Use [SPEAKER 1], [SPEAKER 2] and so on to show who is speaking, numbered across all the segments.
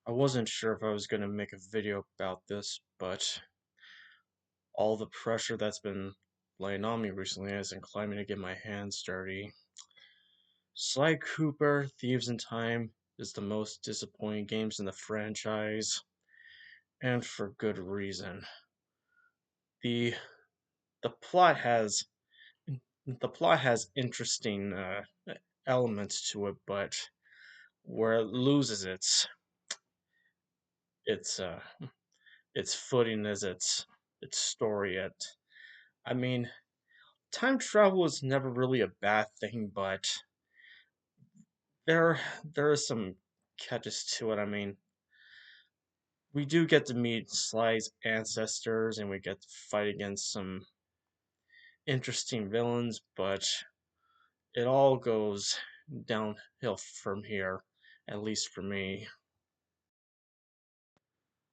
[SPEAKER 1] I wasn't sure if I was going to make a video about this, but all the pressure that's been laying on me recently has inclined me to get my hands dirty. Sly Cooper, Thieves in Time is the most disappointing games in the franchise, and for good reason. The the plot has the plot has interesting elements to it, but where it loses its its footing is its story. I mean, time travel is never really a bad thing, but there are some catches to it. I mean, we do get to meet Sly's ancestors, and we get to fight against some interesting villains, but it all goes downhill from here, at least for me.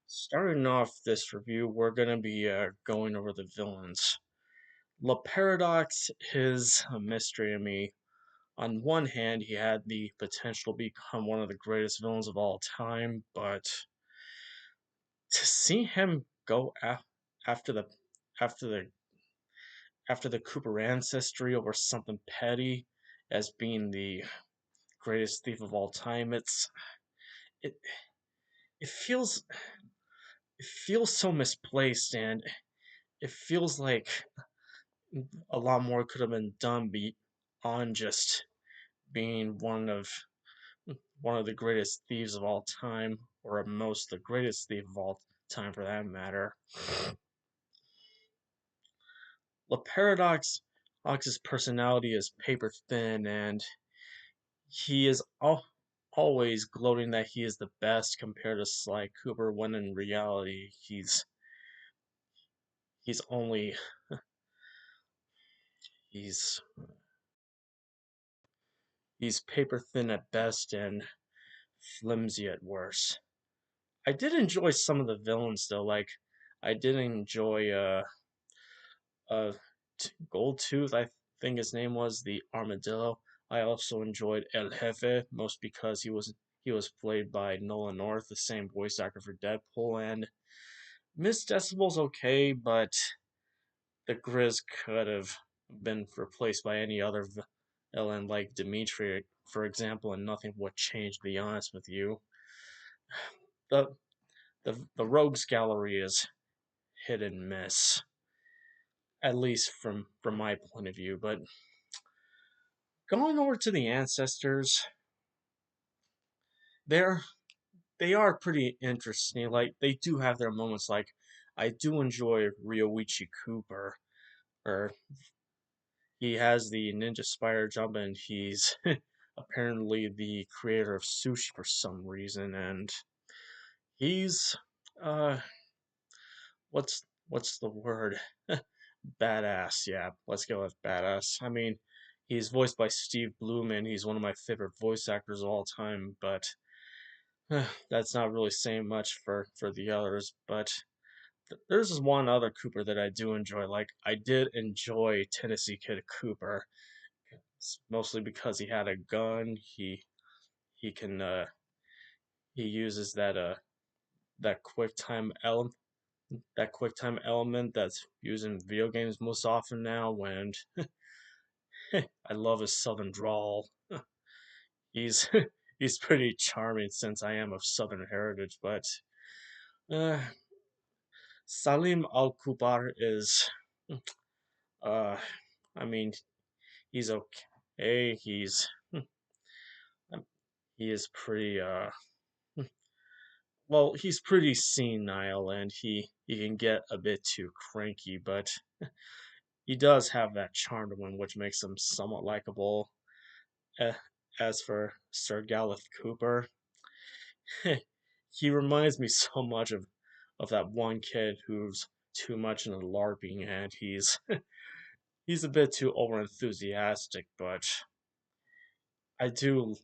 [SPEAKER 1] Starting off this review, we're gonna be going over the villains. La Paradox is a mystery to me. On one hand, he had the potential to become one of the greatest villains of all time, but to see him go after the after the after the Cooper ancestry over something petty as being the greatest thief of all time, it it feels it feels so misplaced, and it feels like a lot more could have been done beyond just being one of the greatest thieves of all time, or at most the greatest thief of all time for that matter. The Paradox's personality is paper thin, and he is always gloating that he is the best compared to Sly Cooper, when in reality he's only he's he's paper thin at best and flimsy at worst. I did enjoy some of the villains though, like I did enjoy uh Gold Tooth, I think his name was, the armadillo. I also enjoyed El Jefe, most because he was played by Nolan North, the same voice actor for Deadpool, and Miss Decibel's okay, but the Grizz could have been replaced by any other villain like Dimitri, for example, and nothing would change, to be honest with you. The the Rogues Gallery is hit and miss, at least from my point of view, but going over to the ancestors, they're they are pretty interesting. Like they do have their moments. Like I do enjoy Ryoichi Cooper, or he has the ninja spider jump, and he's apparently the creator of sushi for some reason, and he's uh what's the word? Badass. Yeah, let's go with badass. I mean, he's voiced by Steve Bloom, and he's one of my favorite voice actors of all time, but that's not really saying much for the others. But there's one other Cooper that I do enjoy. Like I did enjoy Tennessee Kid Cooper, mostly because he had a gun. He can he uses that quick time element that's used in video games most often now. And I love his southern drawl. He's he's pretty charming since I am of southern heritage. But uh, Salim Al Kubar is uh, I mean, he's okay. He is pretty well, he's pretty senile, and he can get a bit too cranky, but he does have that charm to him, which makes him somewhat likable. Eh, As for Sir Gareth Cooper, he reminds me so much of that one kid who's too much into LARPing, and he's a bit too over enthusiastic, but I do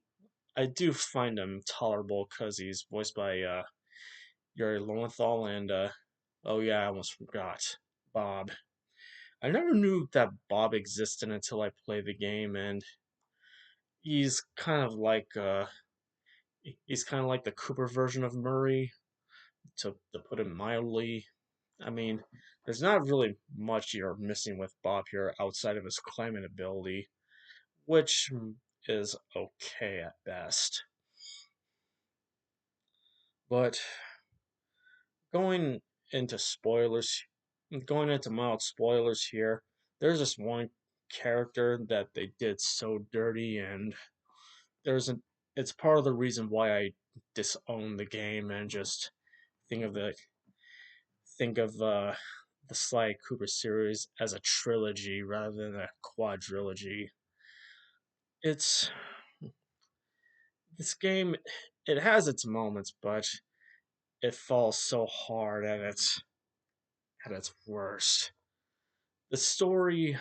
[SPEAKER 1] I do find him tolerable because he's voiced by Yuri Lowenthal, and oh yeah, I almost forgot, Bob. I never knew that Bob existed until I played the game, and he's kind of like He's kind of like the Cooper version of Murray, to put it mildly. I mean, there's not really much you're missing with Bob here outside of his climbing ability, which is okay at best. But going into spoilers, going into mild spoilers here, there's this one character that they did so dirty, and there's an it's part of the reason why I disown the game and just think of the think of the Sly Cooper series as a trilogy rather than a quadrilogy. It's this game. It has its moments, but it falls so hard at its worst. The story,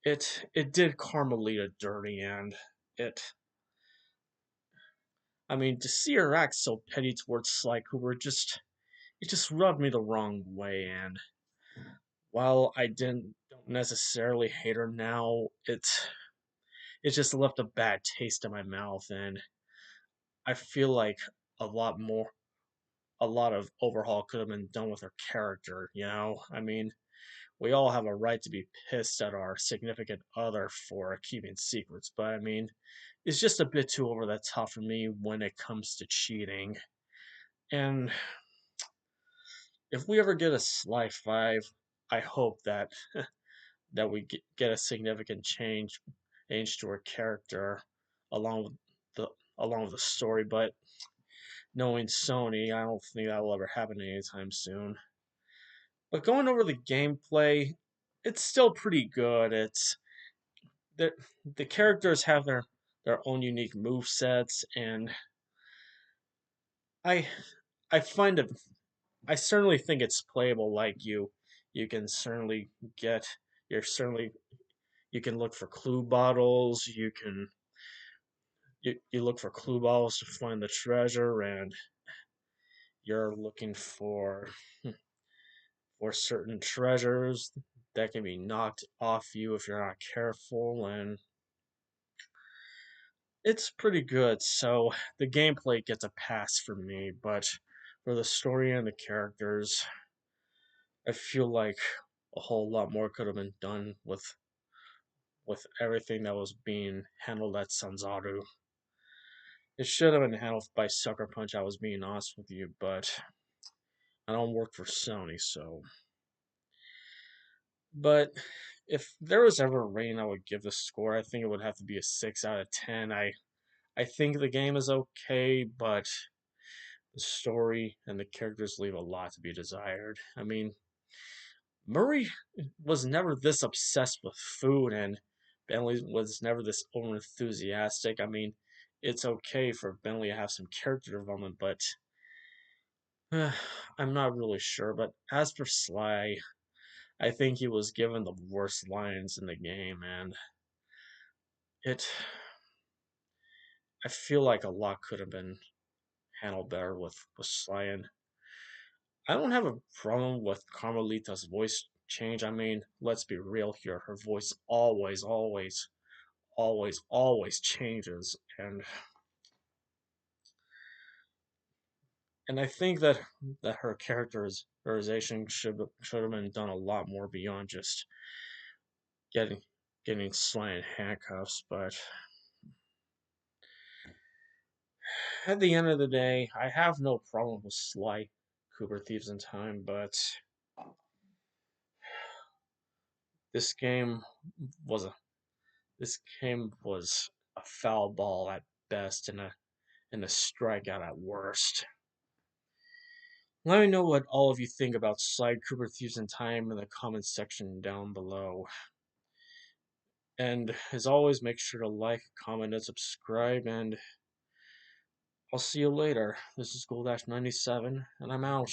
[SPEAKER 1] it did Carmelita dirty, and it. I mean, to see her act so petty towards Sly Cooper it just rubbed me the wrong way. And while I don't necessarily hate her now, it just left a bad taste in my mouth, and I feel like a lot of overhaul could have been done with her character. I mean, we all have a right to be pissed at our significant other for keeping secrets, but I mean, it's just a bit too over the top for me when it comes to cheating. And if we ever get a Sly 5, I hope that we get a significant change to her character along with the along with the story. But knowing Sony, I don't think that will ever happen anytime soon. But going over the gameplay, it's still pretty good. The the characters have their own unique move sets, and I I find it I certainly think it's playable. Like you can certainly get you're certainly you can look for clue bottles. You look for clue bottles to find the treasure, and you're looking for certain treasures that can be knocked off you if you're not careful, and it's pretty good. So the gameplay gets a pass for me, but for the story and the characters, I feel like a whole lot more could have been done with everything that was being handled at Sanzaru. It should have been handled by Sucker Punch, I was being honest with you, but I don't work for Sony, so. But if there was ever a rating I would give the score, I think it would have to be a 6 out of 10. I think the game is okay, but the story and the characters leave a lot to be desired. I mean, Murray was never this obsessed with food, and Bentley was never this over enthusiastic. I mean, it's okay for Bentley to have some character development, but I'm not really sure. But as for Sly, I think he was given the worst lines in the game, and it. I feel like a lot could have been handled better with Sly, and I don't have a problem with Carmelita's voice change. I mean, let's be real here. Her voice always changes, and I think that her characterization should have been done a lot more beyond just getting getting Sly in handcuffs. But at the end of the day, I have no problem with Sly Cooper Thieves in Time, but this game was a this game was a foul ball at best and a strikeout at worst. Let me know what all of you think about Sly Cooper Thieves in Time in the comments section down below. And as always, make sure to like, comment, and subscribe, and I'll see you later. This is Gold 97, and I'm out.